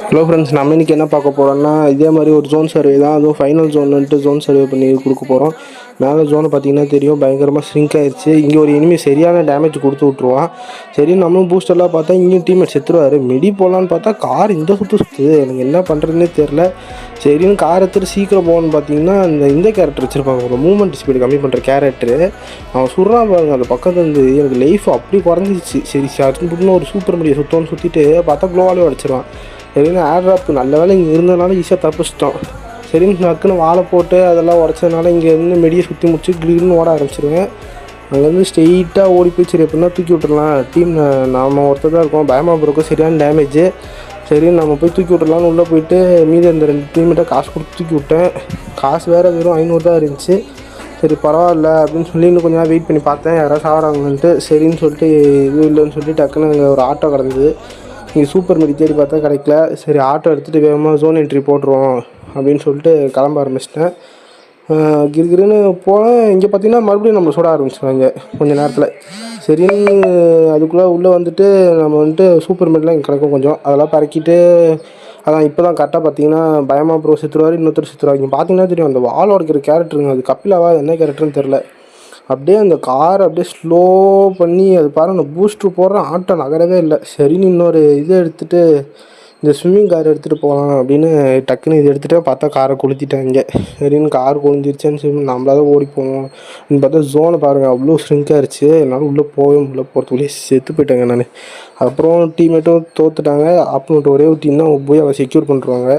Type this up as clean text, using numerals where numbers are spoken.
Hello friends, நம்ம இன்றைக்கி என்ன பார்க்க போகிறோம்னா இதே மாதிரி ஒரு ஜோன் சர்வே தான். அதுவும் ஃபைனல் ஜோன்னுட்டு ஜோன் சர்வே பண்ணி கொடுக்க போகிறோம். மேலே ஜோனை பார்த்தீங்கன்னா தெரியும், பயங்கரமாக ஸ்ரிங்க் ஆயிடுச்சு. இங்கே ஒரு இனிமே சரியான டேமேஜ் கொடுத்து விட்ருவான். சரி, நம்மளும் பூஸ்டெல்லாம் பார்த்தா இங்கேயும் டீம்மேட் செத்துருவார். மிடி போகலான்னு பார்த்தா கார் இந்த சுற்றுது. எனக்கு என்ன பண்ணுறதுனே தெரில. சரின்னு கார் எடுத்துகிட்டு சீக்கிரம் போகணுன்னு பார்த்தீங்கன்னா இந்த கேரக்டர் வச்சுருப்பாங்க, ஒரு மூவ்மெண்ட் ஸ்பீடு கம்மி பண்ணுற கேரக்டரு. அவன் சுடுறான் பாருங்க, அந்த பக்கத்துல இருந்து எனக்கு லைஃப் அப்படி குறைஞ்சிச்சு. சரி சார்ஜ்னு ஒரு சூப்பர் மீடியா சுற்றோன்னு சுற்றிட்டு பார்த்தா க்ளோவாலே அடிச்சிருவான். சரின்னு ஏர்ட்ராப் நல்ல வேலை இங்கே இருந்ததுனால ஈஸியாக தப்பிச்சிட்டோம். சரின்னு நக்குன்னு வாழை போட்டு அதெல்லாம் உடச்சதுனால இங்கே இருந்து மெடியை சுற்றி முடிச்சு கிளீன்னு ஓட ஆரம்பிச்சிருவேன். அங்கேருந்து ஸ்ட்ரெயிட்டாக ஓடி போய் சரி எப்படின்னா தூக்கி விட்டுடலாம். டீம் நாம் ஒருத்தர் தான் இருக்கோம். பயமா போகிறக்கும் சரியான டேமேஜ். சரின்னு நம்ம போய் தூக்கி விட்டுடலான்னு உள்ளே போயிட்டு மீதி அந்த 2 டீம்கிட்ட காசு கொடுத்து தூக்கி விட்டேன். காசு வேறு வெறும் 500 தான் இருந்துச்சு. சரி பரவாயில்ல அப்படின்னு சொல்லி இன்னும் கொஞ்சம் வெயிட் பண்ணி பார்த்தேன், யாராவது சாகிறாங்கன்ட்டு. சரின்னு சொல்லிட்டு இதுவும் இல்லைன்னு சொல்லிட்டு டக்குன்னு அங்கே ஒரு ஆட்டோ கிடந்தது. இங்கே சூப்பர் மீடி தேடி பார்த்தா கிடைக்கல. சரி ஆட்டோ எடுத்துகிட்டு வேகமாக ஜோன் என்ட்ரி போட்டுருவோம் அப்படின்னு சொல்லிட்டு கிளம்ப ஆரம்பிச்சிட்டேன். கிருகிருன்னு போனேன். இங்கே பார்த்தீங்கன்னா மறுபடியும் நம்ம சுட ஆரம்பிச்சிடுவாங்க கொஞ்சம் நேரத்தில். சரின்னு அதுக்குள்ளே உள்ளே வந்துட்டு நம்ம வந்துட்டு சூப்பர் மீட்லாம் இங்கே கிடைக்கும் கொஞ்சம், அதெல்லாம் பறக்கிட்டு அதான் இப்போ தான் கரெக்டாக பார்த்தீங்கன்னா பயமா ப்ரோ செத்துருவார், இன்னொருத்தர் செத்துருவாங்க. இங்கே பார்த்தீங்கன்னா தெரியும், அந்த வால் உடைக்கிற கேரக்டருங்க, அது கப்பிலாவா என்ன கேரக்டர்னு தெரில. அப்படியே அந்த காரை அப்படியே ஸ்லோ பண்ணி அது பாருங்க, அந்த பூஸ்ட்ரு போடுற ஆட்டோ நகரவே இல்லை. சரின்னு இன்னொரு இதை எடுத்துகிட்டு இந்த ஸ்விம்மிங் கார் எடுத்துகிட்டு போகலாம் அப்படின்னு டக்குன்னு இது எடுத்துகிட்டு பார்த்தா காரை கொளுத்திட்டாங்க. சரின்னு கார் கொளுந்திருச்சேன்னு சொல்லி நம்மளால ஓடி போவோம் அப்படின்னு பார்த்தா ஜோனை பாருங்கள் அவ்வளோ ஸ்ரிங்காக இருந்துச்சு. என்னால் உள்ளே போகவே உள்ளே போகிறதுக்குள்ளேயே செத்து போயிட்டாங்க நான். அப்புறம் டீம்மேட்டும் தோற்றுட்டாங்க. ஆப்போனண்ட் ஒரே ஒரு டீம் தான் போய் அதை செக்யூர் பண்ணுறாங்க.